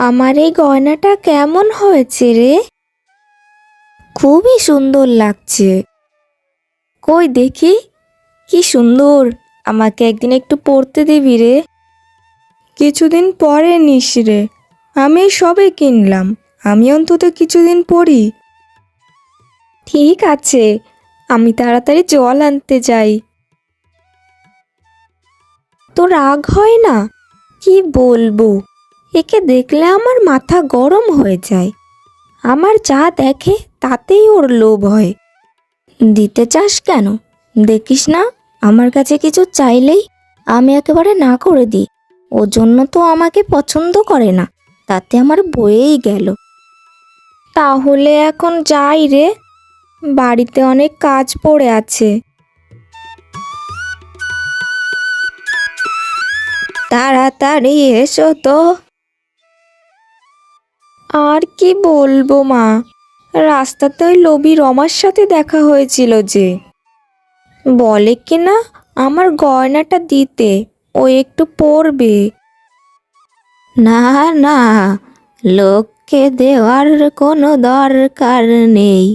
আমার এই গয়নাটা কেমন হয়েছে রে? খুবই সুন্দর লাগছে। কই দেখি, কি সুন্দর। আমাকে একদিন একটু পরতে দিবি রে? কিছুদিন পরে নিস রে, আমি সবে কিনলাম, আমি অন্তত কিছুদিন পরি। ঠিক আছে, আমি তাড়াতাড়ি জল আনতে যাই। তো রাগ হয় না? কি বলবো, একে দেখলে আমার মাথা গরম হয়ে যায়। আমার যা দেখে তাতেই ওর লোভ হয়। দিতে চাস কেন? দেখিস না, আমার কাছে কিছু চাইলেই আমি একেবারে না করে দিই। ও জন্য তো আমাকে পছন্দ করে না, তাতে আমার বয়েই গেল। তাহলে এখন যাই রে, বাড়িতে অনেক কাজ পড়ে আছে। তাড়াতাড়ি এসো তো। আর কি বলবো মা, রাস্তাতে ওই লোভী রমার সাথে দেখা হয়েছিল যে, বলে কি না আমার গয়নাটা দিতে, ও একটু পরবে। না না, লোককে দেওয়ার কোনো দরকার নেই।